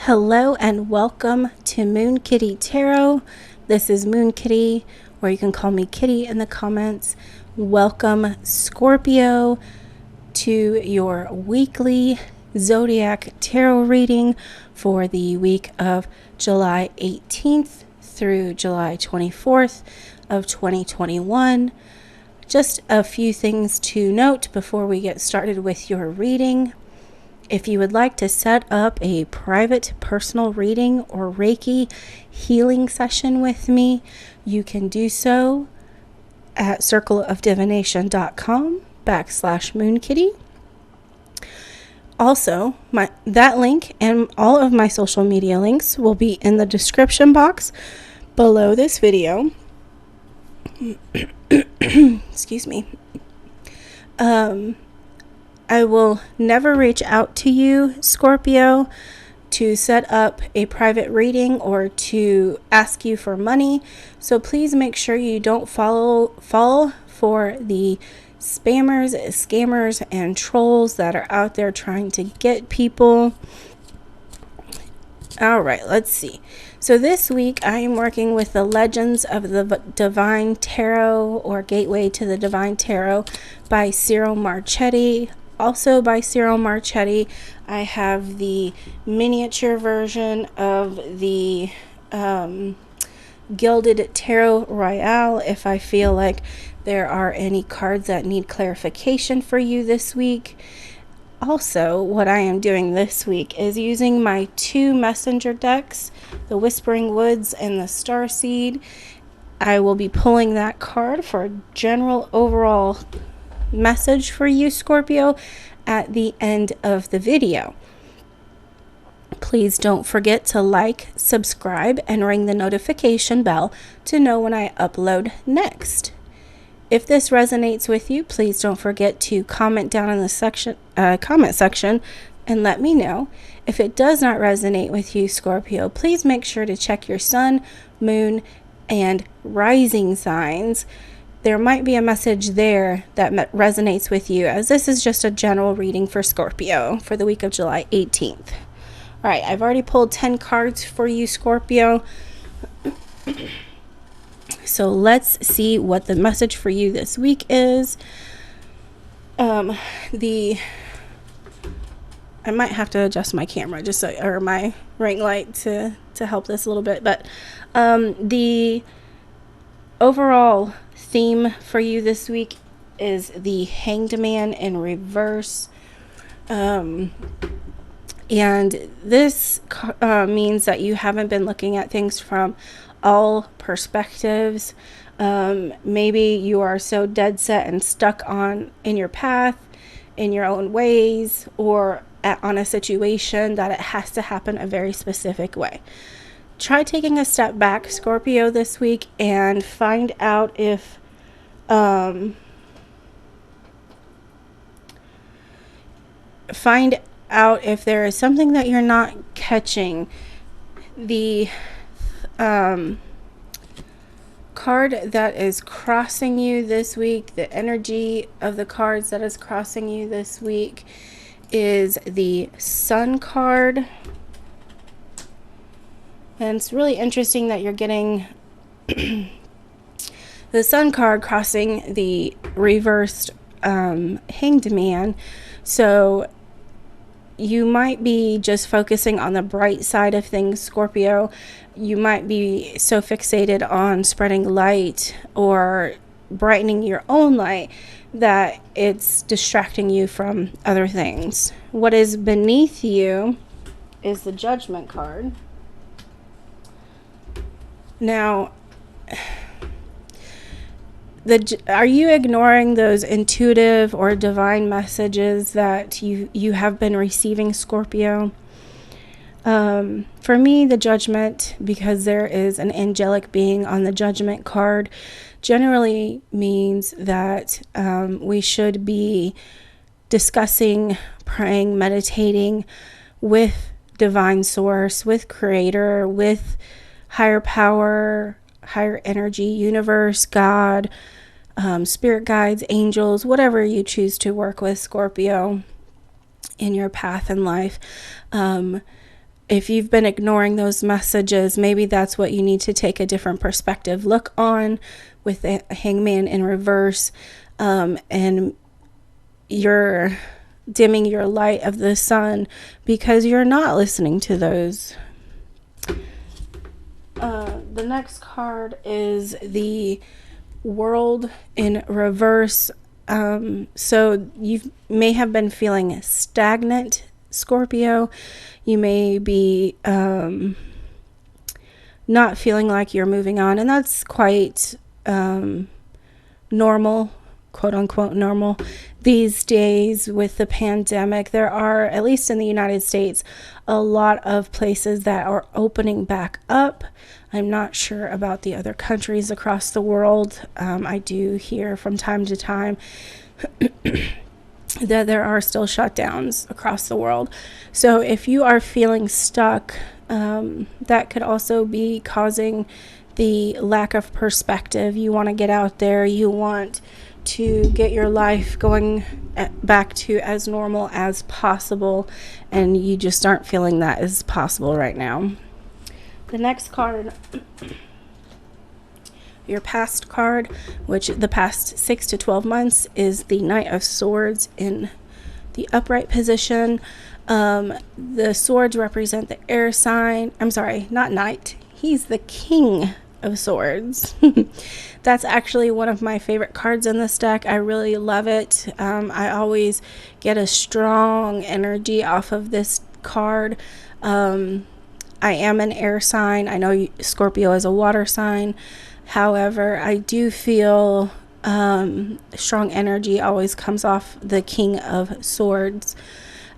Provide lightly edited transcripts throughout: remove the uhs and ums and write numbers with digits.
Hello and welcome to Moon Kitty Tarot. This is Moon Kitty, or you can call me Kitty in the comments. Welcome, Scorpio, to your weekly Zodiac Tarot reading for the week of July 18th through July 24th of 2021. Just a few things to note before we get started with your reading. If you would like to set up a private personal reading or Reiki healing session with me, you can do so at circleofdivination.com/moonkitty. Also, that link and all of my social media links will be in the description box below this video. Excuse me. I will never reach out to you, Scorpio, to set up a private reading or to ask you for money. So please make sure you don't fall for the spammers, scammers, and trolls that are out there trying to get people. All right, let's see. So this week I am working with the Legends of the Divine Tarot, or Gateway to the Divine Tarot, by Cyril Marchetti. Also by Cyril Marchetti, I have the miniature version of the Gilded Tarot Royale if I feel like there are any cards that need clarification for you this week. Also, what I am doing this week is using my two messenger decks, the Whispering Woods and the Starseed. I will be pulling that card for a general overall message for you, Scorpio, at the end of the video. Please don't forget to like, subscribe, and ring the notification bell to know when I upload next. If this resonates with you, please don't forget to comment down in the comment section and let me know. If it does not resonate with you, Scorpio, please make sure to check your sun, moon, and rising signs. There might be a message there that resonates with you, as this is just a general reading for Scorpio for the week of July 18th. All right, I've already pulled 10 cards for you, Scorpio. So let's see what the message for you this week is. I might have to adjust my camera or my ring light to help this a little bit, but the overall theme for you this week is the Hanged Man in reverse. And this means that you haven't been looking at things from all perspectives. Maybe you are so dead set and stuck in your path, in your own ways, or on a situation that it has to happen a very specific way. Try taking a step back, Scorpio, this week and find out if there is something that you're not catching. The card that is crossing you this week, the energy of the cards that is crossing you this week, is the Sun card. And it's really interesting that you're getting the Sun card crossing the reversed Hanged Man. So you might be just focusing on the bright side of things, Scorpio. You might be so fixated on spreading light or brightening your own light that it's distracting you from other things. What is beneath you is the Judgment card. Now, are you ignoring those intuitive or divine messages that you have been receiving, Scorpio? For me, the Judgment, because there is an angelic being on the Judgment card, generally means that we should be discussing, praying, meditating with divine source, with creator, with higher power, higher energy, universe, God, spirit guides, angels, whatever you choose to work with, Scorpio, in your path in life. if you've been ignoring those messages, maybe that's what you need to take a different perspective look on with the Hangman in reverse. And you're dimming your light of the sun because you're not listening to those. The next card is the World in reverse. So you may have been feeling stagnant, Scorpio. You may be not feeling like you're moving on, and that's quite normal, quote unquote normal, these days with the pandemic. There are, at least in the United States, a lot of places that are opening back up. I'm not sure about the other countries across the world. I do hear from time to time that there are still shutdowns across the world. So if you are feeling stuck, that could also be causing the lack of perspective. You want to get out there. You want to get your life going back to as normal as possible, and you just aren't feeling that is possible right now. The next card, your past card, which the past 6 to 12 months, is the Knight of Swords in the upright position. The swords represent the air sign. I'm sorry, not knight. He's the King of Swords. That's actually one of my favorite cards in this deck. I really love it. I always get a strong energy off of this card. I am an air sign. I know Scorpio is a water sign. However, I do feel strong energy always comes off the King of Swords.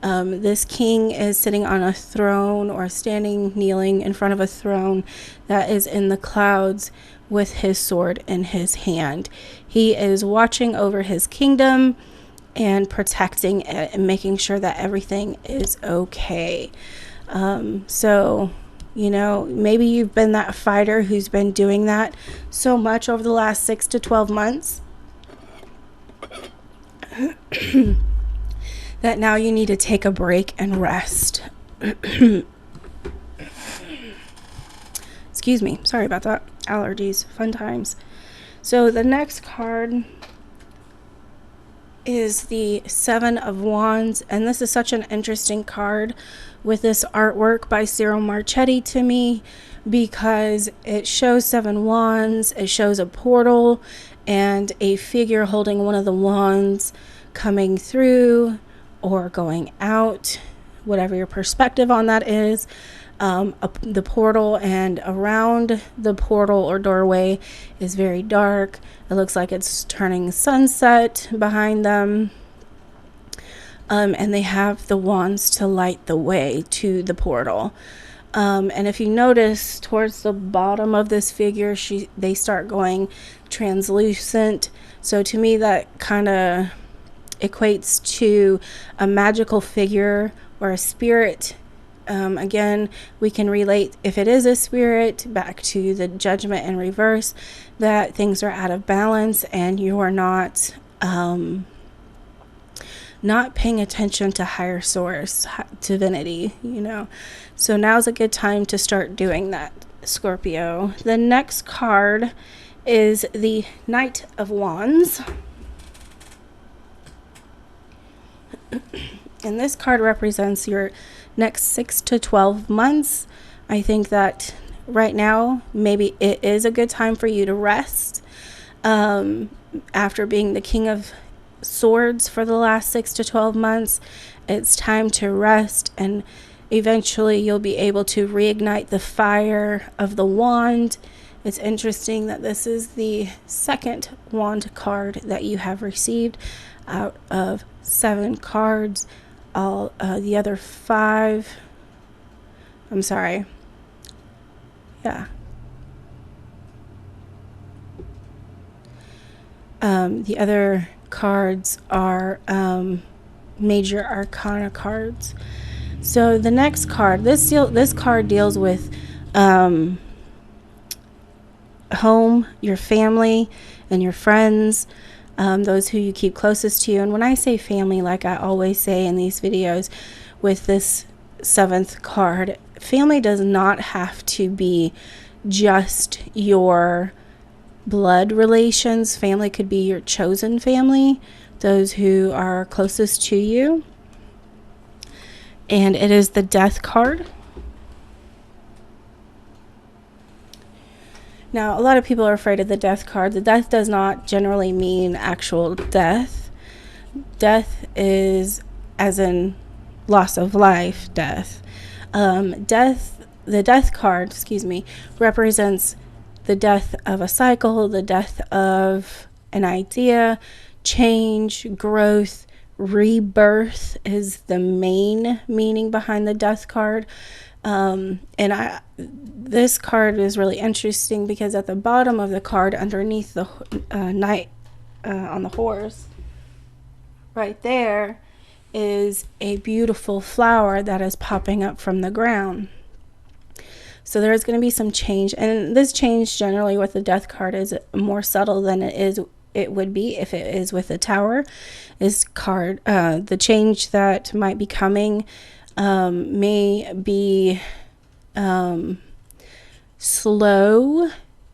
This king is sitting on a throne, or standing, kneeling in front of a throne that is in the clouds with his sword in his hand. He is watching over his kingdom and protecting it and making sure that everything is okay. So, you know, maybe you've been that fighter who's been doing that so much over the last 6 to 12 months that now you need to take a break and rest. Excuse me. Sorry about that. Allergies. Fun times. So the next card is the Seven of Wands, and this is such an interesting card with this artwork by Cyril Marchetti to me, because it shows 7 wands, it shows a portal and a figure holding one of the wands coming through or going out, whatever your perspective on that is. The portal and around the portal or doorway is very dark. It looks like it's turning sunset behind them. And they have the wands to light the way to the portal. And if you notice towards the bottom of this figure, they start going translucent. So to me, that kind of equates to a magical figure or a spirit. Again, we can relate, if it is a spirit, back to the Judgment in reverse, that things are out of balance and you are not paying attention to higher source, divinity, you know. So now's a good time to start doing that, Scorpio. The next card is the Knight of Wands. And this card represents your next 6 to 12 months. I think that right now, maybe it is a good time for you to rest. After being the King of Swords for the last 6 to 12 months, it's time to rest, and eventually you'll be able to reignite the fire of the wand. It's interesting that this is the second wand card that you have received out of 7 cards. All the other 5, I'm sorry, yeah, the other cards are major arcana cards. So the next card, this card deals with home, your family, and your friends. Those who you keep closest to you. And when I say family, like I always say in these videos, with this seventh card, family does not have to be just your blood relations. Family could be your chosen family, those who are closest to you. And it is the Death card. Now, a lot of people are afraid of the Death card. The Death does not generally mean actual death. Death is as in loss of life, death. The Death card, represents the death of a cycle, the death of an idea, change, growth, rebirth is the main meaning behind the Death card. This card is really interesting because at the bottom of the card, underneath the knight on the horse, right there is a beautiful flower that is popping up from the ground. So there's going to be some change, and this change generally with the Death card is more subtle than it would be if it is with the Tower. The change that might be coming may be slow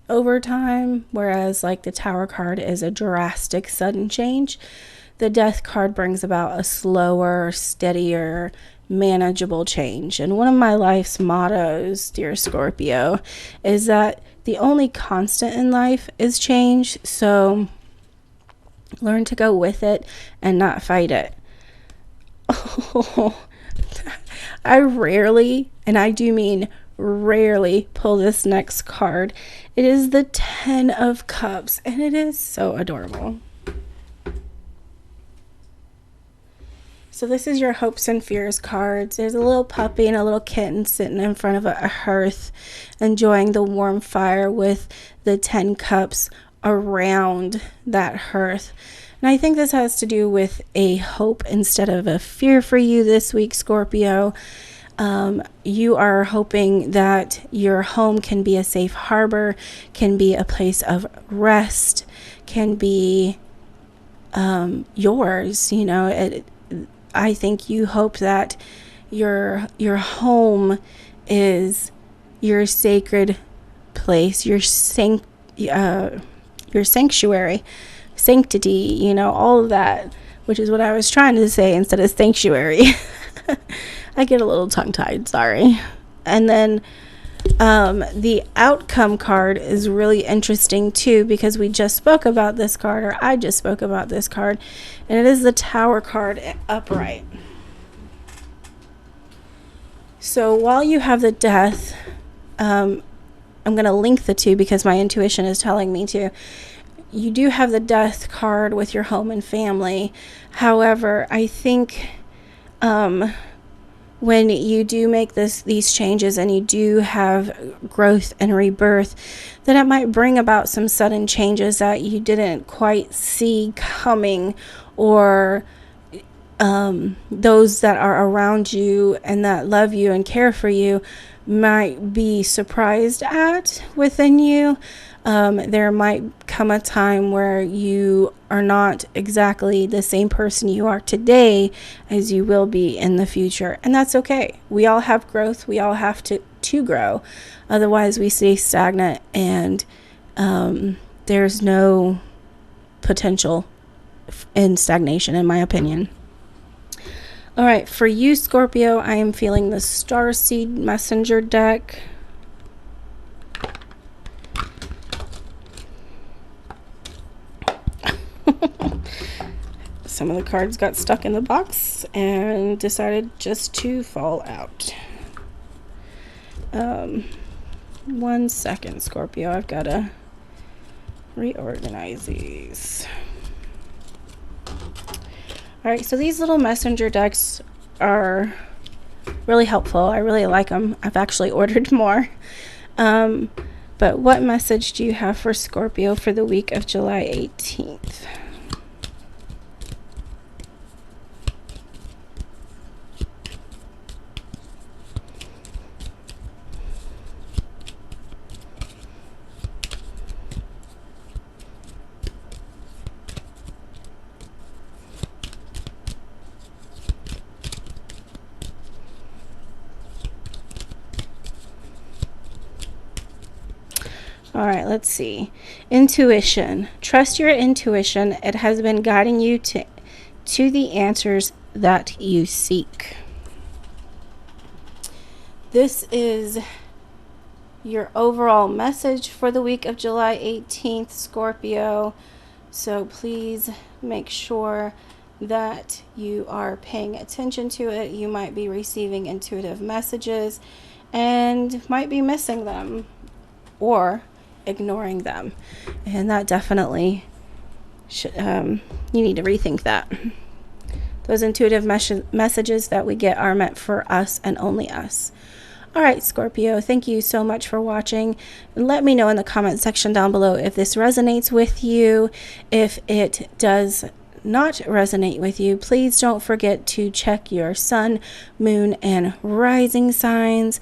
over time, whereas like the Tower card is a drastic sudden change. The Death card brings about a slower, steadier, manageable change. And one of my life's mottos, dear Scorpio, is that the only constant in life is change. So learn to go with it and not fight it. I rarely, and I do mean rarely, pull this next card. It is the 10 of Cups, and it is so adorable. So this is your hopes and fears cards. There's a little puppy and a little kitten sitting in front of a hearth, enjoying the warm fire with the 10 cups around that hearth. And I think this has to do with a hope instead of a fear for you this week, Scorpio. You are hoping that your home can be a safe harbor, can be a place of rest, can be yours. You know, I think you hope that your home is your sacred place, your sanctuary, sanctity, you know, all of that, which is what I was trying to say instead of sanctuary. I get a little tongue-tied, sorry. And then the outcome card is really interesting too, because we just spoke about this card, or I just spoke about this card, and it is the Tower card upright. So while you have the Death, I'm going to link the two because my intuition is telling me to. You do have the Death card with your home and family. However, I think when you do make these changes and you do have growth and rebirth, then it might bring about some sudden changes that you didn't quite see coming, or those that are around you and that love you and care for you might be surprised at within you. There might come a time where you are not exactly the same person you are today as you will be in the future. And that's okay. We all have growth. We all have to grow. Otherwise, we stay stagnant, and there's no potential in stagnation, in my opinion. All right, for you, Scorpio, I am feeling the Starseed Messenger deck. Some of the cards got stuck in the box and decided just to fall out. 1 second, Scorpio. I've got to reorganize these. All right, so these little messenger decks are really helpful. I really like them. I've actually ordered more. But what message do you have for Scorpio for the week of July 18th? All right, let's see. Intuition. Trust your intuition. It has been guiding you to the answers that you seek. This is your overall message for the week of July 18th, Scorpio. So please make sure that you are paying attention to it. You might be receiving intuitive messages and might be missing them or ignoring them. And that definitely should, you need to rethink that. Those intuitive messages that we get are meant for us and only us. All right, Scorpio, thank you so much for watching. Let me know in the comment section down below if this resonates with you. If it does not resonate with you, please don't forget to check your sun, moon, and rising signs.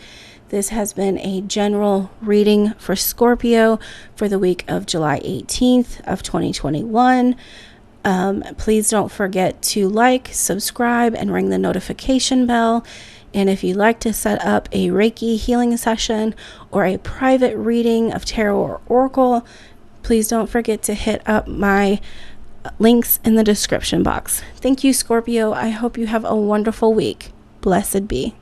This has been a general reading for Scorpio for the week of July 18th of 2021. Please don't forget to like, subscribe, and ring the notification bell. And if you'd like to set up a Reiki healing session or a private reading of tarot or oracle, please don't forget to hit up my links in the description box. Thank you, Scorpio. I hope you have a wonderful week. Blessed be.